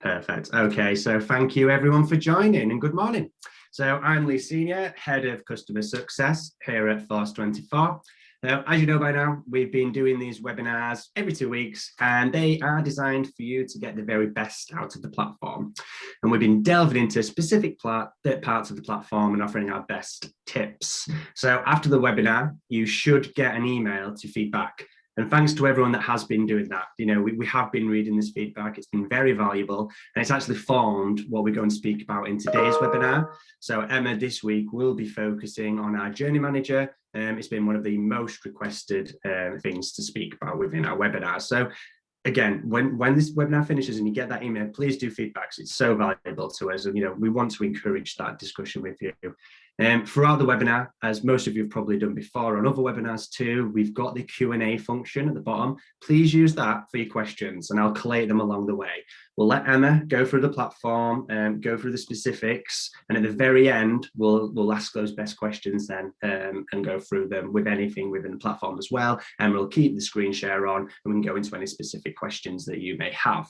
Perfect. Okay, so thank you everyone for joining and good morning. So I'm Lee Senior, Head of Customer Success here at Force24. Now, as you know by now, we've been doing these webinars every 2 weeks, and they are designed for you to get the very best out of the platform. And we've been delving into specific parts of the platform and offering our best tips. So after the webinar, you should get an email to feedback. And thanks to everyone that has been doing that. You know, we have been reading this feedback. It's been very valuable, and it's actually formed what we're going to speak about in today's webinar. So Emma this week will be focusing on our journey manager. It's been one of the most requested things to speak about within our webinar. So again, when this webinar finishes and you get that email, please do feedbacks. It's so valuable to us, and you know, we want to encourage that discussion with you. Throughout the webinar, as most of you have probably done before on other webinars too, we've got the Q&A function at the bottom. Please use that for your questions, and I'll collate them along the way. We'll let Emma go through the platform, go through the specifics, and at the very end, we'll ask those best questions then and go through them with anything within the platform as well. And we'll keep the screen share on, and we can go into any specific questions that you may have.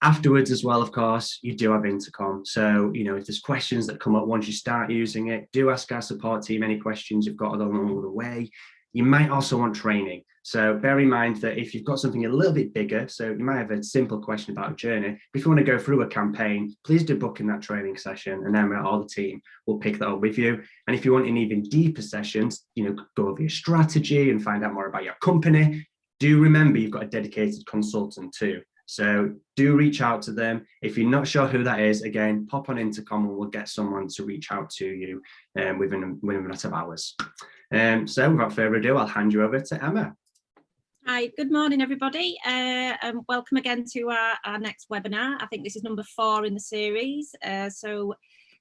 Afterwards as well, of course, you do have intercom. So, you know, if there's questions that come up once you start using it, do ask our support team any questions you've got along the way. You might also want training. So bear in mind that if you've got something a little bit bigger, so you might have a simple question about a journey, but if you want to go through a campaign, please do book in that training session, and Emma, all the team will pick that up with you. And if you want an even deeper sessions, you know, go over your strategy and find out more about your company, do remember you've got a dedicated consultant too. So do reach out to them. If you're not sure who that is, again, pop on intercom and we'll get someone to reach out to you within a matter of hours. So without further ado, I'll hand you over to Emma. Hi, good morning, everybody. Welcome again to our next webinar. I think this is number 4 in the series. So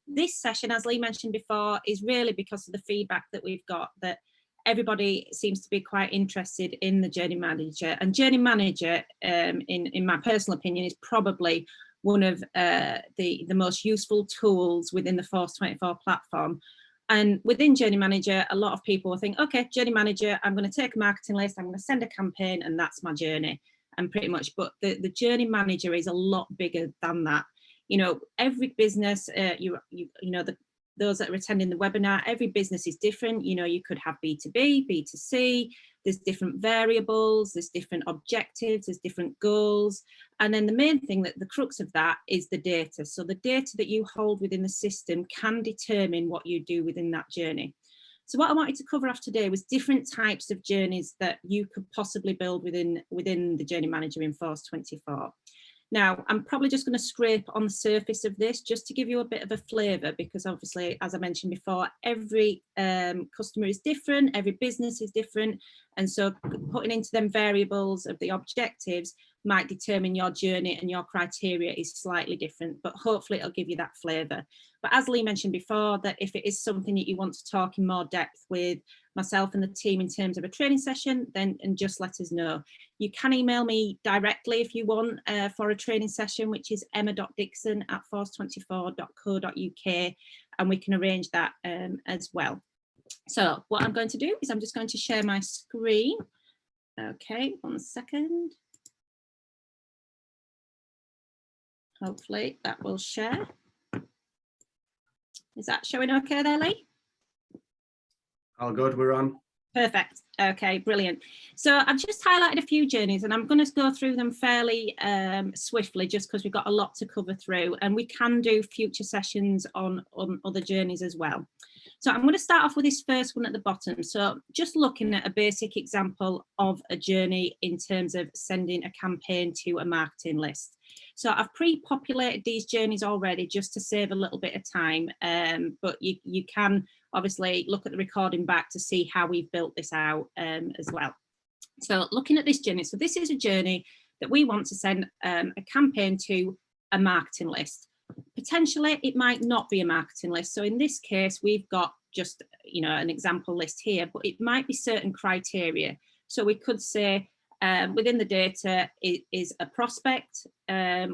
this session, as Lee mentioned before, is really because of the feedback that we've got, that everybody seems to be quite interested in the journey manager, and journey manager in my personal opinion is probably one of the most useful tools within the Force24 platform. And within journey manager, a lot of people will think, okay, journey manager, I'm going to take a marketing list, I'm going to send a campaign, and that's my journey, and pretty much. But the journey manager is a lot bigger than that. You know, every business, you know, those that are attending the webinar, every business is different. You know, you could have B2B, B2C, there's different variables, there's different objectives, there's different goals. And then the main thing, that the crux of that, is the data. So the data that you hold within the system can determine what you do within that journey. So what I wanted to cover off today was different types of journeys that you could possibly build within the journey manager in Force24. Now, I'm probably just going to scrape on the surface of this just to give you a bit of a flavour, because obviously, as I mentioned before, every customer is different, every business is different. And so putting into them variables of the objectives might determine your journey, and your criteria is slightly different, but hopefully it'll give you that flavour. But as Lee mentioned before, that if it is something that you want to talk in more depth with myself and the team in terms of a training session, then just let us know. You can email me directly if you want for a training session, which is emma.dixon@force24.co.uk, and we can arrange that as well. So what I'm going to do is I'm just going to share my screen. Okay, 1 second. Hopefully that will share. Is that showing okay there, Lee? All good, we're on. Perfect. Okay, brilliant. So I've just highlighted a few journeys, and I'm going to go through them fairly swiftly, just because we've got a lot to cover through, and we can do future sessions on other journeys as well. So I'm going to start off with this first one at the bottom. So just looking at a basic example of a journey in terms of sending a campaign to a marketing list. So I've pre-populated these journeys already just to save a little bit of time, but you can obviously look at the recording back to see how we've built this out as well. So looking at this journey, so this is a journey that we want to send a campaign to a marketing list. Potentially it might not be a marketing list. So in this case, we've got just, you know, an example list here, but it might be certain criteria. So we could say within the data is a prospect.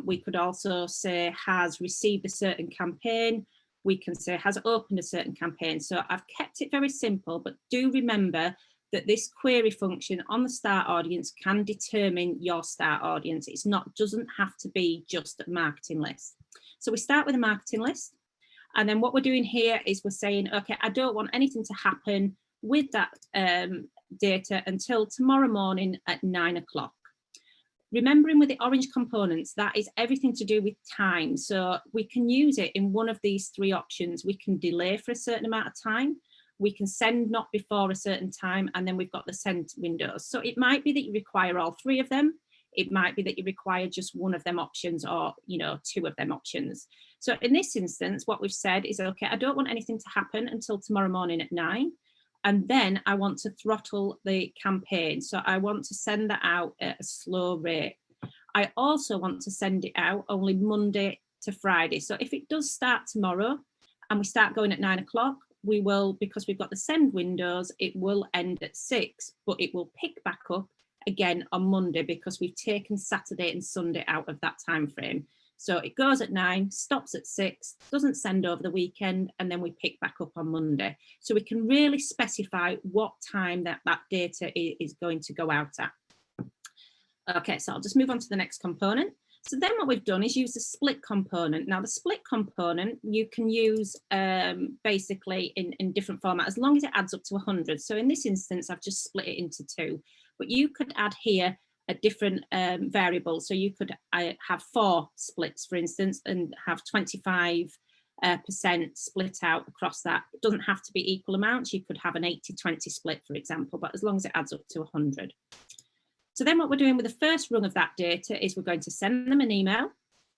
We could also say has received a certain campaign. We can say has opened a certain campaign. So I've kept it very simple, but do remember that this query function on the start audience can determine your start audience. It's not, doesn't have to be just a marketing list. So we start with a marketing list. And then what we're doing here is we're saying, okay, I don't want anything to happen with that data until tomorrow morning at 9 o'clock. Remembering with the orange components, that is everything to do with time. So we can use it in one of these three options. We can delay for a certain amount of time. We can send not before a certain time, and then we've got the send windows. So it might be that you require all three of them. It might be that you require just one of them options, or, you know, two of them options. So in this instance, what we've said is, okay, I don't want anything to happen until tomorrow morning at 9. And then I want to throttle the campaign. So I want to send that out at a slow rate. I also want to send it out only Monday to Friday. So if it does start tomorrow and we start going at 9 o'clock, we will, because we've got the send windows, it will end at 6, but it will pick back up again on Monday because we've taken Saturday and Sunday out of that time frame. So it goes at 9, stops at 6, doesn't send over the weekend, and then we pick back up on Monday. So we can really specify what time that data is going to go out at. Okay, so I'll just move on to the next component. So then what we've done is use the split component. Now the split component you can use basically in different format as long as it adds up to 100. So in this instance, I've just split it into 2, but you could add here a different variable. So you could have 4 splits, for instance, and have 25% split out across that. It doesn't have to be equal amounts. You could have an 80-20 split, for example, but as long as it adds up to 100. So then what we're doing with the first rung of that data is we're going to send them an email,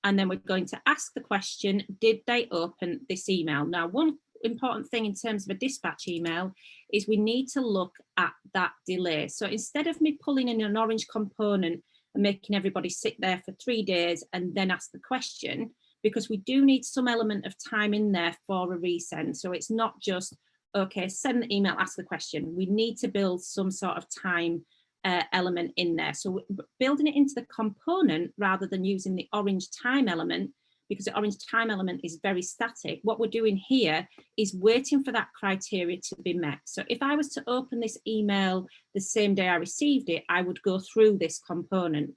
and then we're going to ask the question, did they open this email? Now, one important thing in terms of a dispatch email is we need to look at that delay. So instead of me pulling in an orange component and making everybody sit there for 3 days and then ask the question, because we do need some element of time in there for a resend. So it's not just, okay, send the email, ask the question. We need to build some sort of time element in there. So building it into the component rather than using the orange time element, because the orange time element is very static. What we're doing here is waiting for that criteria to be met. So if I was to open this email the same day I received it, I would go through this component.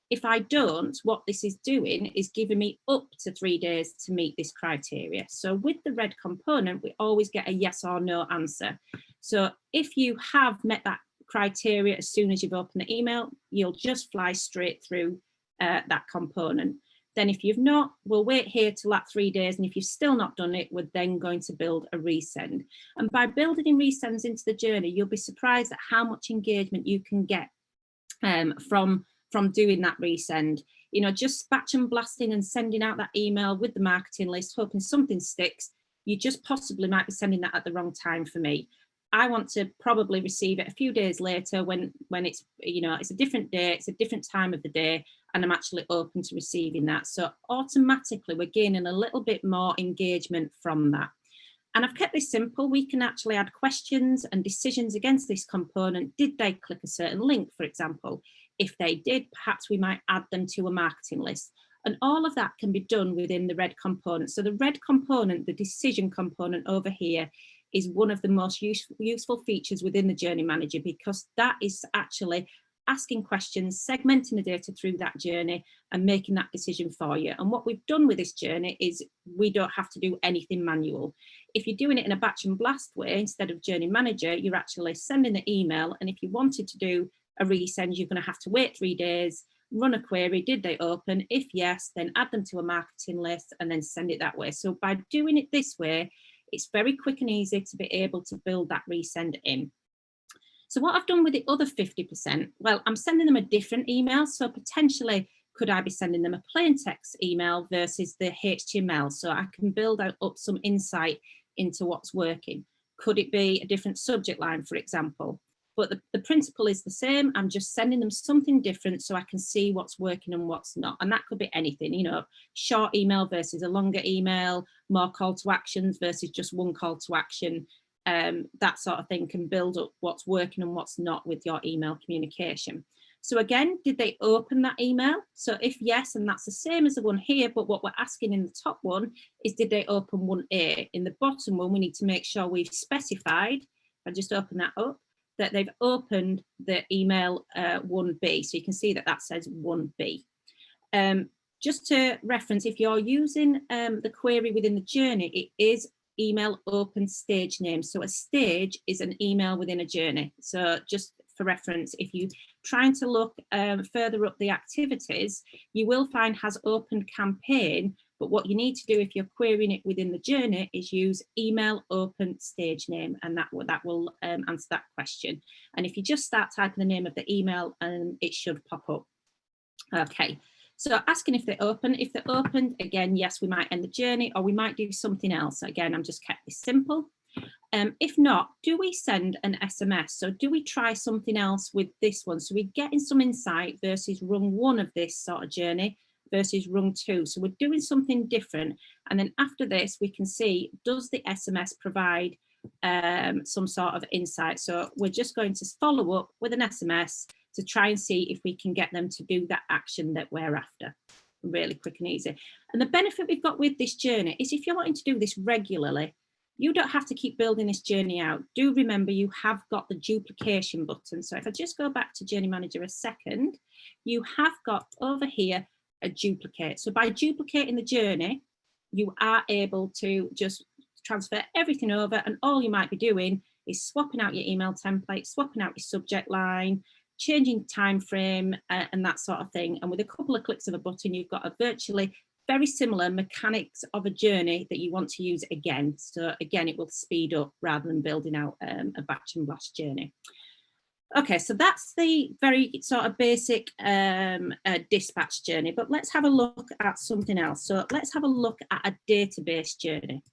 If I don't, what this is doing is giving me up to 3 days to meet this criteria. So with the red component, we always get a yes or no answer. So if you have met that criteria as soon as you've opened the email, you'll just fly straight through that component. Then if you've not, we'll wait here till that 3 days, and if you've still not done it, we're then going to build a resend. And by building in resends into the journey, you'll be surprised at how much engagement you can get from doing that resend. You know, just batch and blasting and sending out that email with the marketing list, hoping something sticks. You just possibly might be sending that at the wrong time for me. I want to probably receive it a few days later when it's, you know, it's a different day, it's a different time of the day, and I'm actually open to receiving that. So automatically we're gaining a little bit more engagement from that. And I've kept this simple. We can actually add questions and decisions against this component. Did they click a certain link, for example? If they did, perhaps we might add them to a marketing list. And all of that can be done within the red component. So the red component, the decision component over here, is one of the most useful features within the Journey Manager, because that is actually asking questions, segmenting the data through that journey and making that decision for you. And what we've done with this journey is we don't have to do anything manual. If you're doing it in a batch and blast way, instead of Journey Manager, you're actually sending the email. And if you wanted to do a resend, you're going to have to wait 3 days, run a query, did they open? If yes, then add them to a marketing list and then send it that way. So by doing it this way, it's very quick and easy to be able to build that resend in. So what I've done with the other 50%, well, I'm sending them a different email. So potentially, could I be sending them a plain text email versus the HTML? So I can build up some insight into what's working. Could it be a different subject line, for example? But the principle is the same. I'm just sending them something different so I can see what's working and what's not. And that could be anything, you know, short email versus a longer email, more call to actions versus just one call to action. That sort of thing can build up what's working and what's not with your email communication. So again, did they open that email? So if yes, and that's the same as the one here, but what we're asking in the top one is, did they open 1A? In the bottom one, we need to make sure we've specified, I just open that up, that they've opened the email 1B. So you can see that that says 1B. Just to reference, if you're using the query within the journey, it is email open stage name. So a stage is an email within a journey. So just for reference, if you trying to look further up the activities, you will find has opened campaign. But what you need to do if you're querying it within the journey is use email open stage name, and that will answer that question. And if you just start typing the name of the email, it should pop up. Okay. So asking if they're open, again, yes, we might end the journey, or we might do something else. Again, I'm just kept this simple. If not, do we send an SMS? So do we try something else with this one? So we're getting some insight versus rung 1 of this sort of journey versus rung 2. So we're doing something different. And then after this, we can see, does the SMS provide some sort of insight? So we're just going to follow up with an SMS to try and see if we can get them to do that action that we're after. Really quick and easy. And the benefit we've got with this journey is if you're wanting to do this regularly, you don't have to keep building this journey out. Do remember you have got the duplication button. So if I just go back to Journey Manager a second, you have got over here a duplicate. So by duplicating the journey, you are able to just transfer everything over, and all you might be doing is swapping out your email template, swapping out your subject line, changing time frame and that sort of thing. And with a couple of clicks of a button, you've got a virtually very similar mechanics of a journey that you want to use again. So again, it will speed up rather than building out a batch and blast journey. Okay, so that's the very sort of basic dispatch journey, but let's have a look at something else. So let's have a look at a database journey.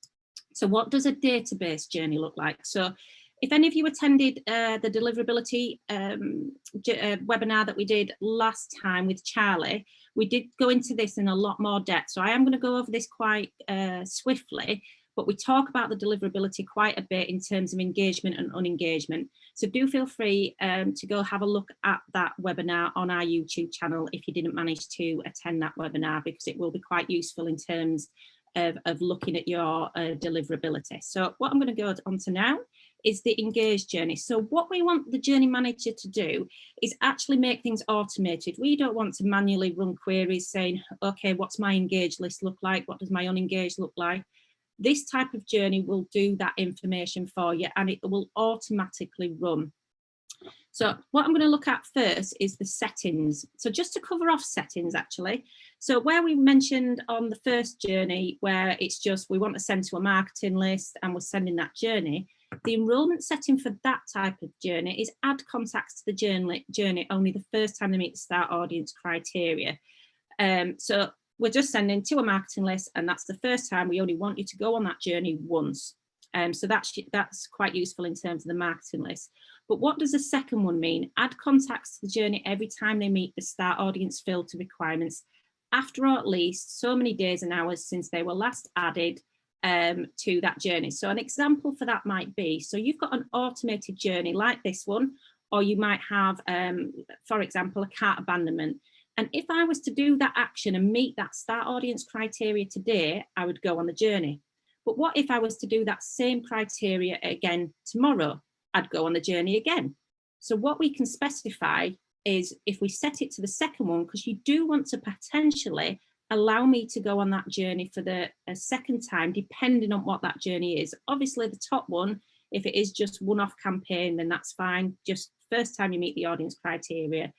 So what does a database journey look like? So if any of you attended the deliverability webinar that we did last time with Charlie, we did go into this in a lot more depth. So I am going to go over this quite swiftly, but we talk about the deliverability quite a bit in terms of engagement and unengagement. So do feel free to go have a look at that webinar on our YouTube channel if you didn't manage to attend that webinar, because it will be quite useful in terms of looking at your deliverability. So what I'm going to go on to now is the engage journey. So what we want the journey manager to do is actually make things automated. We don't want to manually run queries saying, okay, what's my engaged list look like? What does my unengaged look like? This type of journey will do that information for you, and it will automatically run. So what I'm going to look at first is the settings. So just to cover off settings, actually. So where we mentioned on the first journey, where it's just we want to send to a marketing list and we're sending that journey, the enrollment setting for that type of journey is add contacts to the journey only the first time they meet the start audience criteria. So we're just sending to a marketing list, and that's the first time. We only want you to go on that journey once. So that's quite useful in terms of the marketing list. But what does the second one mean? Add contacts to the journey every time they meet the start audience filter requirements after or at least so many days and hours since they were last added to that journey. So an example for that might be, so you've got an automated journey like this one, or you might have, for example, a cart abandonment. And if I was to do that action and meet that start audience criteria today, I would go on the journey. But what if I was to do that same criteria again tomorrow? I'd go on the journey again. So what we can specify is if we set it to the second one, because you do want to potentially allow me to go on that journey for the second time, depending on what that journey is. Obviously, the top one, if it is just one-off campaign, then that's fine. Just first time you meet the audience criteria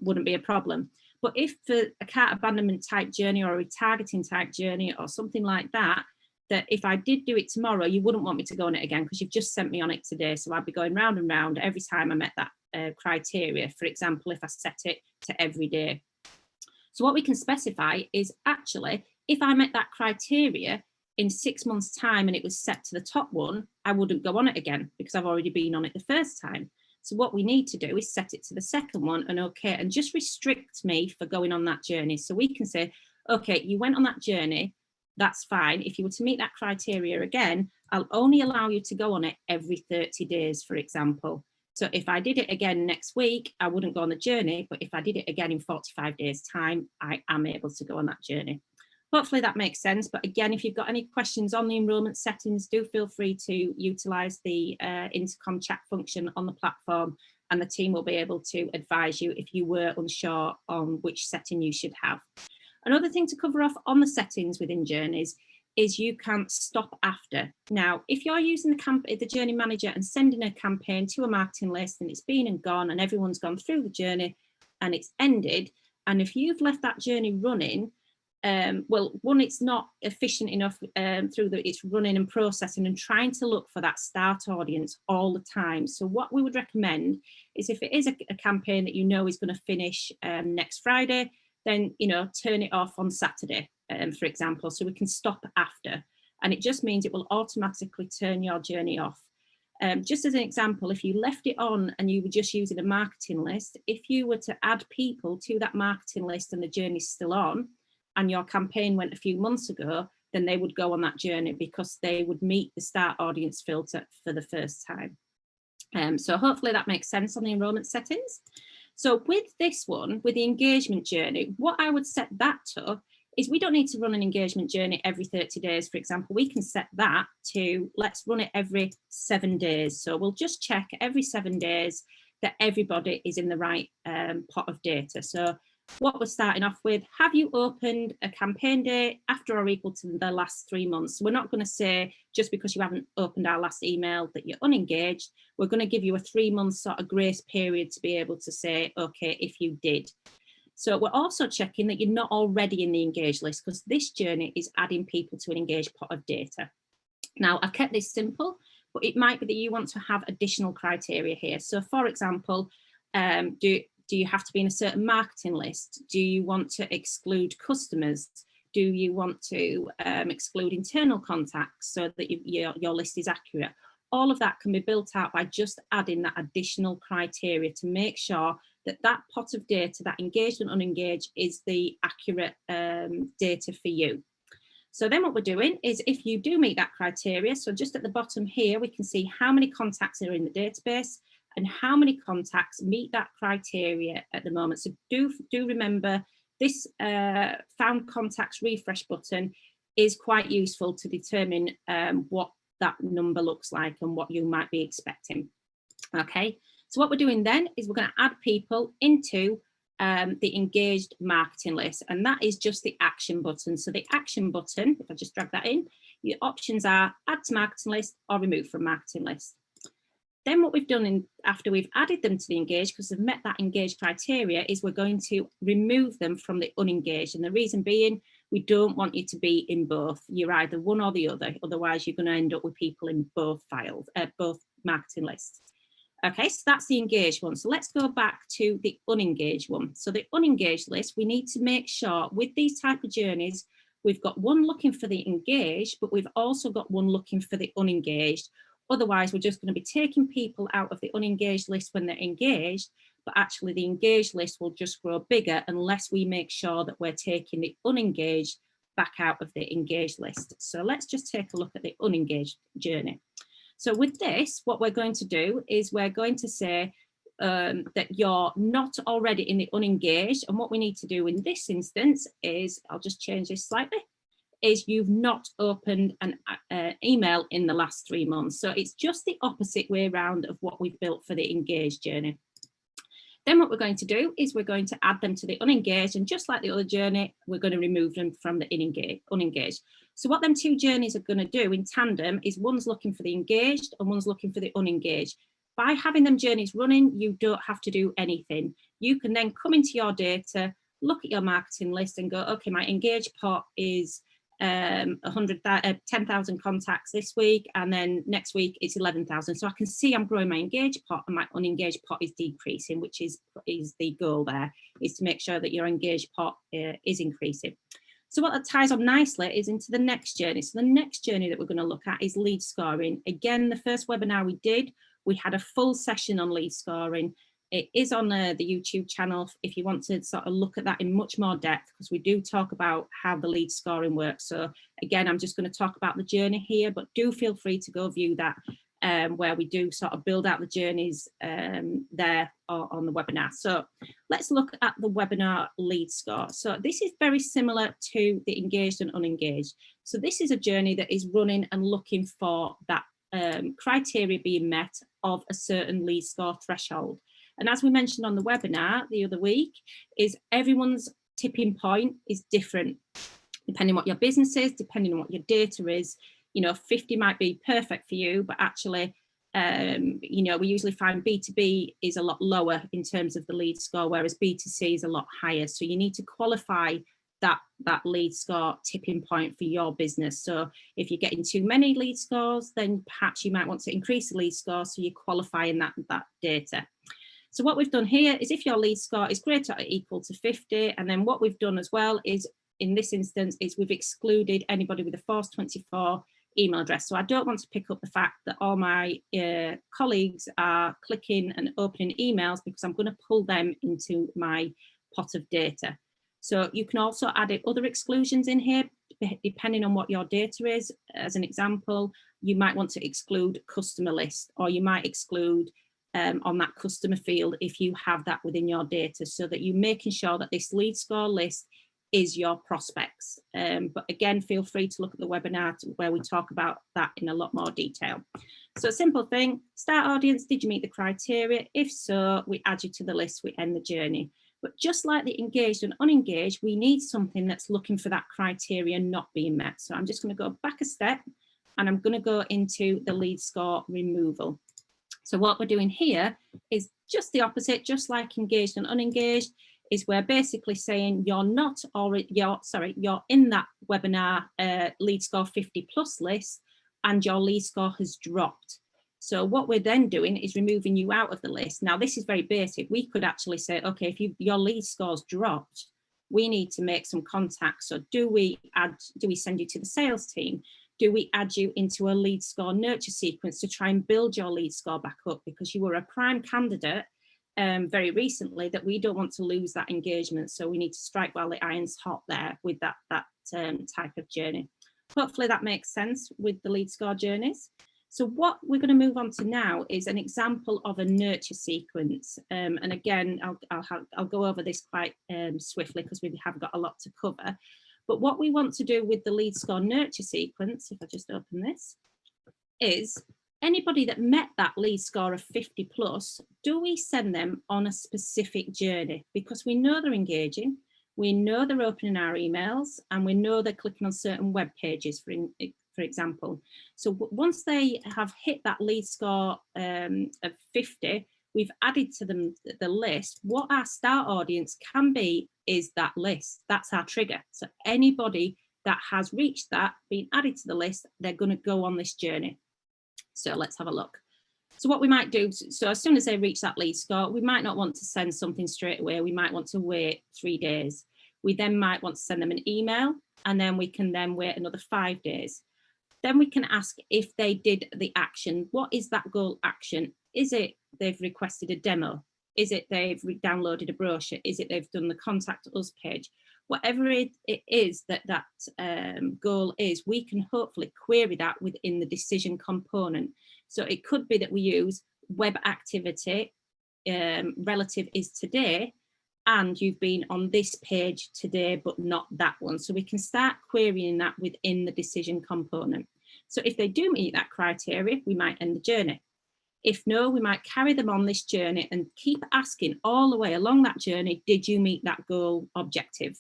wouldn't be a problem. But if for a cart abandonment type journey or a retargeting type journey or something like that, that if I did do it tomorrow, you wouldn't want me to go on it again because you've just sent me on it today. So I'd be going round and round every time I met that criteria. For example, if I set it to every day. So what we can specify is actually, if I met that criteria in 6 months' time and it was set to the top one, I wouldn't go on it again because I've already been on it the first time. So what we need to do is set it to the second one and okay, and just restrict me for going on that journey. So we can say, okay, you went on that journey, that's fine. If you were to meet that criteria again, I'll only allow you to go on it every 30 days, for example. So if I did it again next week, I wouldn't go on the journey, but if I did it again in 45 days time, I am able to go on that journey. hopefully that makes sense. But again, if you've got any questions on the enrolment settings, do feel free to utilise the intercom chat function on the platform, and the team will be able to advise you if you were unsure on which setting you should have. Another thing to cover off on the settings within journeys is you can stop after. Now, if you're using the journey manager and sending a campaign to a marketing list and it's been and gone and everyone's gone through the journey and it's ended, and if you've left that journey running, well, one, it's not efficient enough it's running and processing and trying to look for that start audience all the time. So what we would recommend is, if it is a campaign that you know is going to finish next Friday, then, you know, turn it off on Saturday, for example, so we can stop after. And it just means it will automatically turn your journey off. Just as an example, if you left it on and you were just using a marketing list, if you were to add people to that marketing list and the journey's still on, and your campaign went a few months ago, then they would go on that journey because they would meet the start audience filter for the first time. So hopefully that makes sense on the enrolment settings. So with this one, with the engagement journey, what I would set that to is we don't need to run an engagement journey every 30 days, for example. We can set that to, let's run it every 7 days. So we'll just check every 7 days that everybody is in the right pot of data. So what we're starting off with, have you opened a campaign day after or equal to the last 3 months? So we're not going to say just because you haven't opened our last email that you're unengaged. We're going to give you a 3-month sort of grace period to be able to say, okay, if you did. So we're also checking that you're not already in the engaged list, because this journey is adding people to an engaged pot of data. Now, I've kept this simple, but it might be that you want to have additional criteria here. So for example, do you have to be in a certain marketing list? Do you want to exclude customers? Do you want to exclude internal contacts so that your list is accurate? All of that can be built out by just adding that additional criteria to make sure that that pot of data, that engaged and unengaged, is the accurate data for you. So then what we're doing is, if you do meet that criteria, so just at the bottom here, we can see how many contacts are in the database and how many contacts meet that criteria at the moment. So do remember, this found contacts refresh button is quite useful to determine what that number looks like and what you might be expecting. Okay, so what we're doing then is we're going to add people into the engaged marketing list, and that is just the action button. So the action button, if I just drag that in, your options are add to marketing list or remove from marketing list. Then what we've done after we've added them to the engaged, because they've met that engaged criteria, is we're going to remove them from the unengaged. And the reason being, we don't want you to be in both. You're either one or the other. Otherwise, you're going to end up with people in both files, both marketing lists. Okay, so that's the engaged one. So let's go back to the unengaged one. So the unengaged list, we need to make sure with these type of journeys, we've got one looking for the engaged, but we've also got one looking for the unengaged. Otherwise, we're just going to be taking people out of the unengaged list when they're engaged, but actually the engaged list will just grow bigger unless we make sure that we're taking the unengaged back out of the engaged list. So let's just take a look at the unengaged journey. So with this, what we're going to do is we're going to say that you're not already in the unengaged. And what we need to do in this instance is, I'll just change this slightly, is you've not opened an email in the last 3 months. So it's just the opposite way around of what we've built for the engaged journey. Then what we're going to do is we're going to add them to the unengaged, and just like the other journey, we're going to remove them from the unengaged. So what them two journeys are going to do in tandem is one's looking for the engaged and one's looking for the unengaged. By having them journeys running, you don't have to do anything. You can then come into your data, look at your marketing list and go, okay, my engaged pot is 10,000 contacts this week, and then next week it's 11,000. So I can see I'm growing my engaged pot and my unengaged pot is decreasing, which is the goal there, is to make sure that your engaged pot is increasing. So what that ties on nicely is into the next journey. So the next journey that we're going to look at is lead scoring. Again, the first webinar we did, we had a full session on lead scoring. It is on the YouTube channel if you want to sort of look at that in much more depth, because we do talk about how the lead scoring works. So again, I'm just going to talk about the journey here, but do feel free to go view that where we do sort of build out the journeys there on the webinar. So let's look at the webinar lead score. So this is very similar to the engaged and unengaged. So this is a journey that is running and looking for that criteria being met of a certain lead score threshold. And as we mentioned on the webinar the other week, is everyone's tipping point is different, depending on what your business is, depending on what your data is. You know, 50 might be perfect for you, but actually, you know, we usually find B2B is a lot lower in terms of the lead score, whereas B2C is a lot higher. So you need to qualify that lead score tipping point for your business. So if you're getting too many lead scores, then perhaps you might want to increase the lead score so you're qualifying that data. So what we've done here is if your lead score is greater or equal to 50, and then what we've done as well is, in this instance, is we've excluded anybody with a Force24 email address. So I don't want to pick up the fact that all my colleagues are clicking and opening emails, because I'm going to pull them into my pot of data. So you can also add other exclusions in here, depending on what your data is. As an example, you might want to exclude customer list, or you might exclude on that customer field if you have that within your data, so that you're making sure that this lead score list is your prospects. But again, feel free to look at the webinar where we talk about that in a lot more detail. So a simple thing, start audience, did you meet the criteria? If so, we add you to the list, we end the journey. But just like the engaged and unengaged, we need something that's looking for that criteria not being met. So I'm just going to go back a step, and I'm going to go into the lead score removal. So what we're doing here is just the opposite, just like engaged and unengaged, is we're basically saying you're not, or you're in that webinar lead score 50 plus list, and your lead score has dropped. So what we're then doing is removing you out of the list. Now this is very basic. We could actually say, okay, if your lead score's dropped, we need to make some contacts. So do we send you to the sales team? Do we add you into a lead score nurture sequence to try and build your lead score back up, because you were a prime candidate very recently that we don't want to lose that engagement. So we need to strike while the iron's hot there with that type of journey. Hopefully that makes sense with the lead score journeys. So what we're going to move on to now is an example of a nurture sequence. And again, I'll go over this quite swiftly because we have got a lot to cover. But what we want to do with the lead score nurture sequence, if I just open this, is anybody that met that lead score of 50 plus, do we send them on a specific journey? Because we know they're engaging, we know they're opening our emails, and we know they're clicking on certain web pages, for example. So once they have hit that lead score of 50, we've added to them the list. What our start audience can be is that list. That's our trigger. So anybody that has reached that, being added to the list, they're going to go on this journey. So let's have a look. So what we might do, so as soon as they reach that lead score, we might not want to send something straight away. We might want to wait 3 days. We then might want to send them an email, and then we can then wait another 5 days. Then we can ask if they did the action. What is that goal action? Is it they've requested a demo? Is it they've downloaded a brochure? Is it they've done the contact us page? Whatever it is that goal is, we can hopefully query that within the decision component. So it could be that we use web activity, relative is today, and you've been on this page today, but not that one. So we can start querying that within the decision component. So if they do meet that criteria, we might end the journey. If no, we might carry them on this journey and keep asking all the way along that journey, did you meet that goal objective?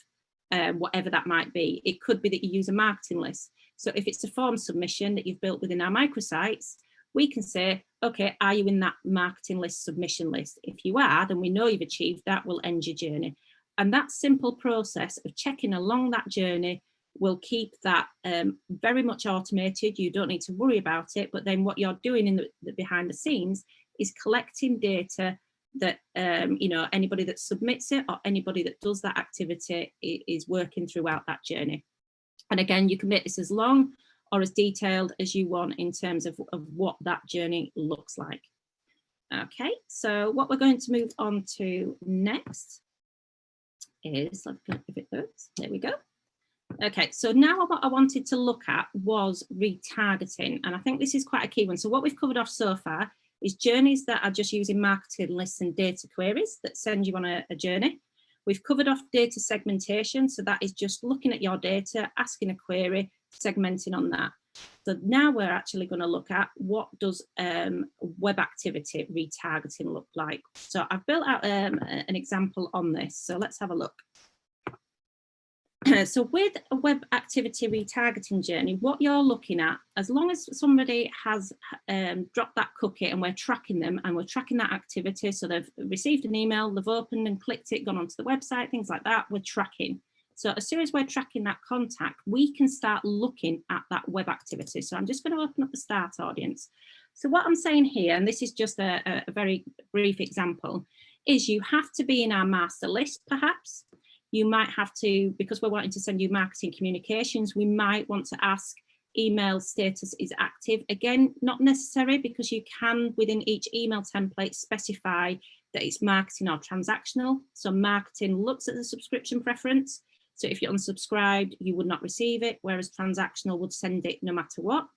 Whatever that might be. It could be that you use a marketing list. So if it's a form submission that you've built within our microsites, we can say, okay, are you in that marketing list submission list? If you are, then we know you've achieved that, we'll end your journey. And that simple process of checking along that journey will keep that very much automated. You don't need to worry about it, but then what you're doing in the behind the scenes is collecting data that anybody that submits it or anybody that does that activity is working throughout that journey. And again, you can make this as long or as detailed as you want in terms of what that journey looks like. Okay, so what we're going to move on to next is, if it works, there we go. Okay, so now what I wanted to look at was retargeting, and I think this is quite a key one. So what we've covered off so far is journeys that are just using marketing lists and data queries that send you on a journey. We've covered off data segmentation, so that is just looking at your data, asking a query, segmenting on that. So now we're actually going to look at what does web activity retargeting look like. So I've built out an example on this, so let's have a look. So with a web activity retargeting journey, what you're looking at, as long as somebody has dropped that cookie and we're tracking them and we're tracking that activity, so they've received an email, they've opened and clicked it, gone onto the website, things like that, we're tracking. So as soon as we're tracking that contact, we can start looking at that web activity. So I'm just going to open up the start audience. So what I'm saying here, and this is just a very brief example, is you have to be in our master list, perhaps. You might have to, because we're wanting to send you marketing communications, we might want to ask email status is active. Again, not necessary, because you can within each email template specify that it's marketing or transactional. So marketing looks at the subscription preference. So if you're unsubscribed, you would not receive it, whereas transactional would send it no matter what.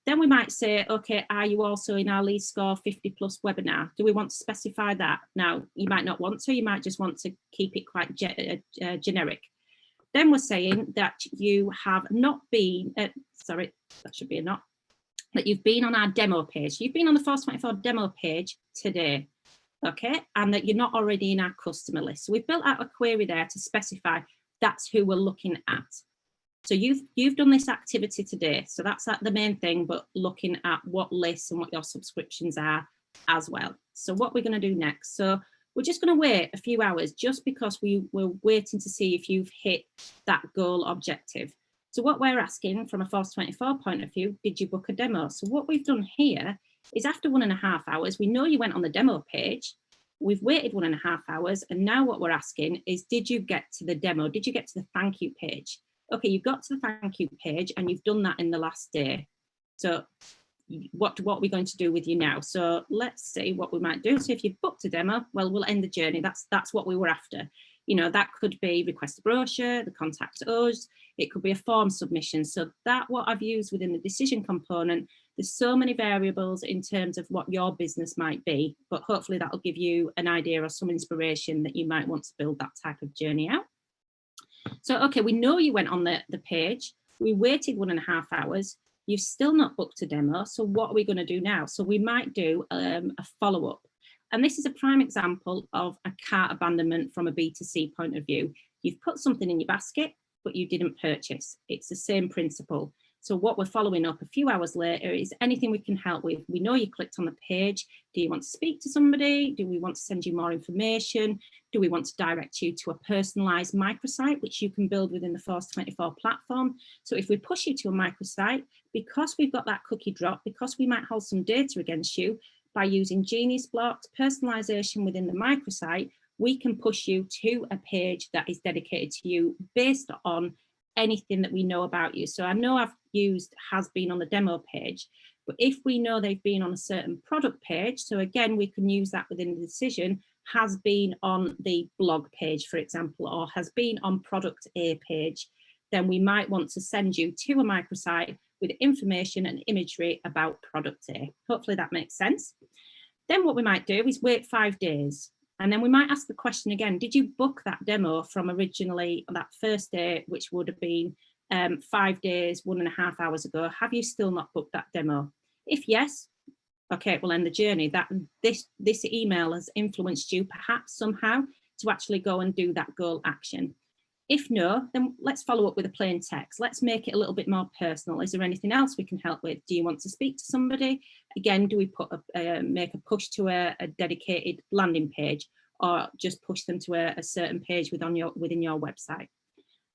Then we might say, okay, are you also in our lead score 50+ webinar? Do we want to specify that? Now, you might not want to, you might just want to keep it quite generic. Then we're saying that you have not been, sorry, that should be a not, that you've been on our demo page. You've been on the Force24 demo page today, okay? And that you're not already in our customer list. So we've built out a query there to specify that's who we're looking at. So you've done this activity today. So that's the main thing, but looking at what lists and what your subscriptions are as well. So what we're going to do next. So we're just going to wait a few hours just because we're waiting to see if you've hit that goal objective. So what we're asking from a Force24 point of view, did you book a demo? So what we've done here is after 1.5 hours, we know you went on the demo page. We've waited 1.5 hours. And now what we're asking is, did you get to the demo? Did you get to the thank you page? Okay, you've got to the thank you page and you've done that in the last day. So what are we going to do with you now? So let's see what we might do. So if you've booked a demo, well, we'll end the journey. That's what we were after. You know, that could be request a brochure, the contact us, it could be a form submission. So that what I've used within the decision component, there's so many variables in terms of what your business might be, but hopefully that'll give you an idea or some inspiration that you might want to build that type of journey out. So, okay, we know you went on the page, we waited 1.5 hours, you've still not booked a demo. So what are we going to do now? So we might do a follow-up. And this is a prime example of a cart abandonment from a B2C point of view. You've put something in your basket, but you didn't purchase. It's the same principle. So what we're following up a few hours later is anything we can help with. We know you clicked on the page. Do you want to speak to somebody? Do we want to send you more information? Do we want to direct you to a personalized microsite, which you can build within the Force24 platform? So if we push you to a microsite, because we've got that cookie drop, because we might hold some data against you, by using Genius blocks, personalization within the microsite, we can push you to a page that is dedicated to you based on anything that we know about you. So I know I've used has been on the demo page, but if we know they've been on a certain product page, so again, we can use that within the decision, has been on the blog page, for example, or has been on product A page, then we might want to send you to a microsite with information and imagery about product A. Hopefully that makes sense. Then what we might do is wait 5 days. And then we might ask the question again, did you book that demo from originally that first day, which would have been 5 days, 1.5 hours ago? Have you still not booked that demo? If yes, okay, we'll end the journey. That this email has influenced you perhaps somehow to actually go and do that goal action. If no, then let's follow up with a plain text. Let's make it a little bit more personal. Is there anything else we can help with? Do you want to speak to somebody? Again, do we put make a push to a dedicated landing page, or just push them to a certain page within your website?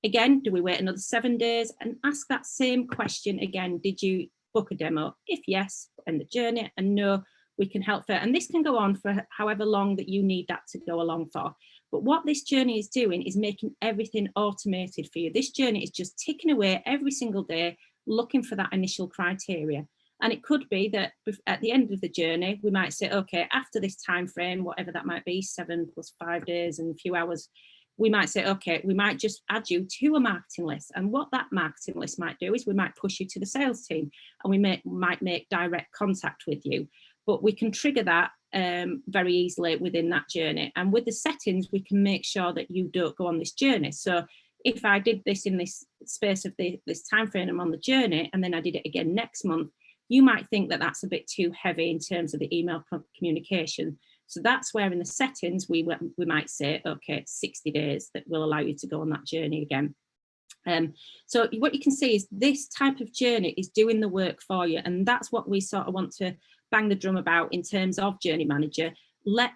Again, do we wait another 7 days and ask that same question again? Did you book a demo? If yes, end the journey, and no, we can help for. And this can go on for however long that you need that to go along for. But what this journey is doing is making everything automated for you. This journey is just ticking away every single day, looking for that initial criteria. And it could be that at the end of the journey, we might say, okay, after this time frame, whatever that might be, 7 + 5 days and a few hours, we might say, okay, we might just add you to a marketing list. And what that marketing list might do is we might push you to the sales team, and we might make direct contact with you. But we can trigger that very easily within that journey. And with the settings, we can make sure that you don't go on this journey. So if I did this in this space of this time frame, I'm on the journey, and then I did it again next month, you might think that that's a bit too heavy in terms of the email communication. So that's where in the settings, we might say, okay, it's 60 days that will allow you to go on that journey again. So what you can see is this type of journey is doing the work for you. And that's what we sort of want to bang the drum about in terms of Journey Manager. Let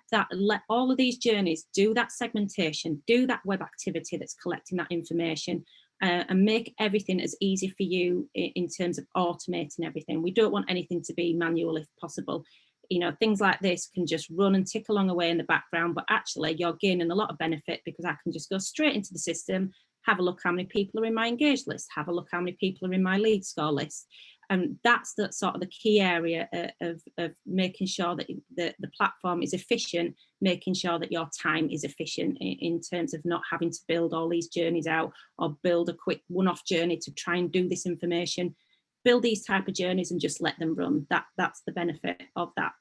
all of these journeys do that segmentation, do that web activity that's collecting that information, and make everything as easy for you in terms of automating everything. We don't want anything to be manual if possible. You know, things like this can just run and tick along away in the background, but actually you're gaining a lot of benefit because I can just go straight into the system, have a look how many people are in my engaged list, have a look how many people are in my lead score list. And that's the sort of the key area of making sure that the platform is efficient, making sure that your time is efficient in terms of not having to build all these journeys out or build a quick one-off journey to try and do this information. Build these type of journeys and just let them run. That's the benefit of that.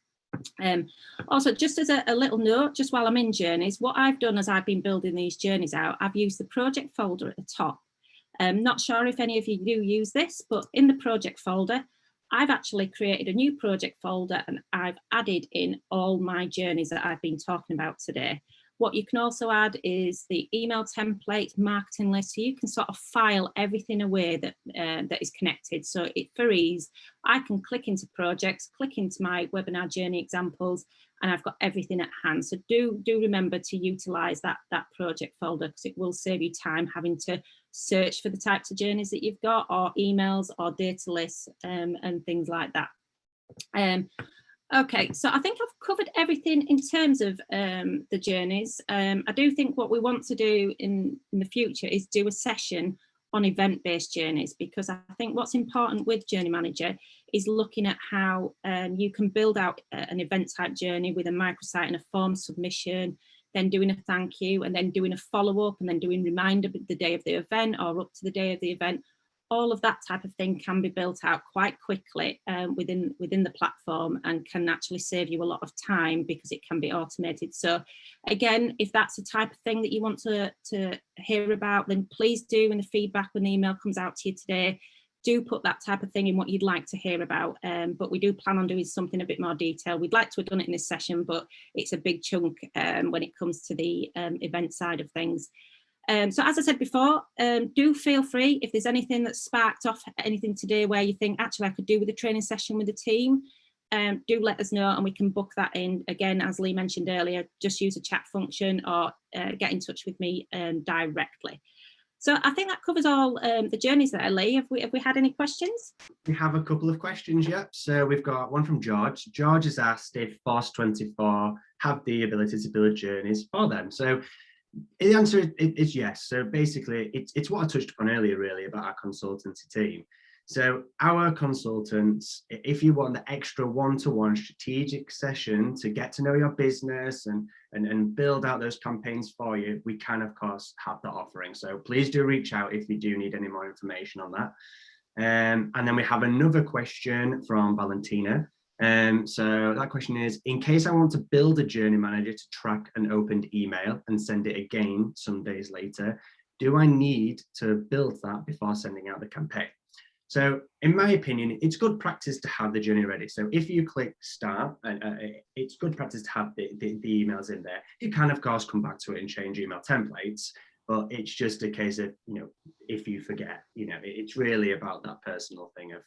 Also, just as a little note, just while I'm in journeys, what I've done as I've been building these journeys out, I've used the project folder at the top. Not sure if any of you do use this, but in the project folder, I've actually created a new project folder and I've added in all my journeys that I've been talking about today. What you can also add is the email template, marketing list, so you can sort of file everything away that that is connected. So for ease, I can click into projects, click into my webinar journey examples, and I've got everything at hand. So do remember to utilize that project folder, because it will save you time having to search for the types of journeys that you've got, or emails or data lists and things like that. Okay, so I think I've covered everything in terms of the journeys. I do think what we want to do in the future is do a session on event-based journeys, because I think what's important with Journey Manager is looking at how you can build out an event type journey with a microsite and a form submission, then doing a thank you, and then doing a follow-up, and then doing reminder the day of the event or up to the day of the event. All of that type of thing can be built out quite quickly within the platform, and can actually save you a lot of time because it can be automated. So again, if that's the type of thing that you want to hear about, then please do, in the feedback when the email comes out to you today, do put that type of thing in what you'd like to hear about. But we do plan on doing something a bit more detailed. We'd like to have done it in this session, but it's a big chunk when it comes to the event side of things. So as I said before, do feel free, if there's anything that sparked off anything today where you think, actually, I could do with a training session with the team, do let us know and we can book that in. Again, as Lee mentioned earlier, just use a chat function or get in touch with me directly. So I think that covers all the journeys there, Lee. Have we had any questions? We have a couple of questions, yep. So we've got one from George. George has asked if Force24 have the ability to build journeys for them. So the answer is yes. So basically, it's what I touched upon earlier, really, about our consultancy team. So our consultants, if you want the extra one-to-one strategic session to get to know your business and build out those campaigns for you, we can, of course, have that offering. So please do reach out if you do need any more information on that. And then we have another question from Valentina. So that question is, in case I want to build a journey manager to track an opened email and send it again some days later, do I need to build that before sending out the campaign? So in my opinion, it's good practice to have the journey ready. So if you click start, it's good practice to have the emails in there. You can, of course, come back to it and change email templates, but it's just a case of, if you forget, it's really about that personal thing of,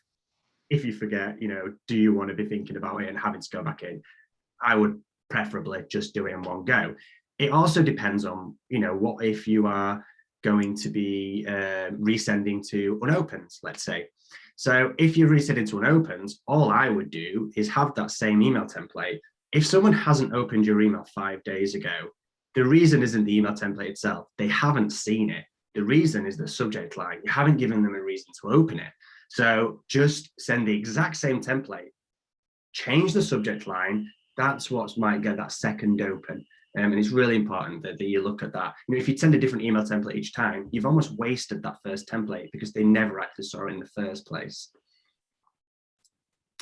if you forget, do you want to be thinking about it and having to go back in? I would preferably just do it in one go. It also depends on, what if you are going to be resending to unopens, let's say. So if you're resending to unopens, all I would do is have that same email template. If someone hasn't opened your email 5 days ago, the reason isn't the email template itself. They haven't seen it. The reason is the subject line. You haven't given them a reason to open it. So just send the exact same template, change the subject line. That's what might get that second open. And it's really important that you look at that. If you send a different email template each time, you've almost wasted that first template because they never actually saw it in the first place.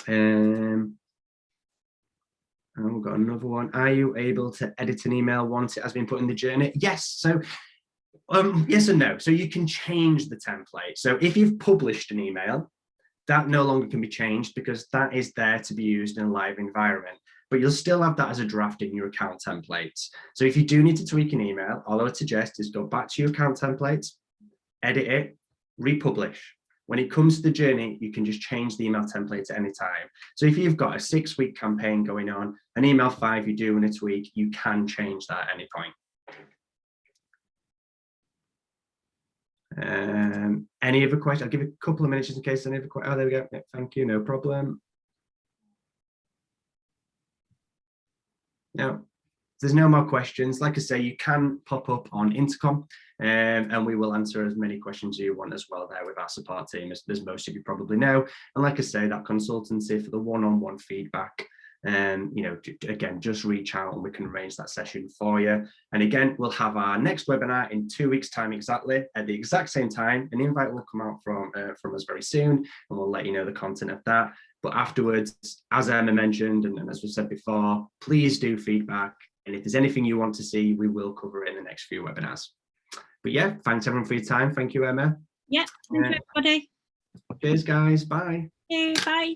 Oh, we've got another one. Are you able to edit an email once it has been put in the journey? Yes. So yes and no. So you can change the template. So if you've published an email, that no longer can be changed because that is there to be used in a live environment. But you'll still have that as a draft in your account templates. So if you do need to tweak an email, all I would suggest is go back to your account templates, edit it, republish. When it comes to the journey, you can just change the email template at any time. So if you've got a 6-week campaign going on, an email 5 you do in a tweak, you can change that at any point. Any other questions? I'll give you a couple of minutes just in case any other questions. Oh, there we go. Yeah, thank you, no problem. Now, there's no more questions. Like I say, you can pop up on intercom and we will answer as many questions as you want as well there with our support team, as most of you probably know. And like I say, that consultancy for the one-on-one feedback, again, just reach out and we can arrange that session for you. And again, we'll have our next webinar in 2 weeks' time exactly, at the exact same time. An invite will come out from us very soon, and we'll let you know the content of that. But afterwards, as Emma mentioned, and as we said before, please do feedback. And if there's anything you want to see, we will cover it in the next few webinars. But yeah, thanks everyone for your time. Thank you, Emma. Yeah, thank you, everybody. Cheers, guys. Bye. Bye.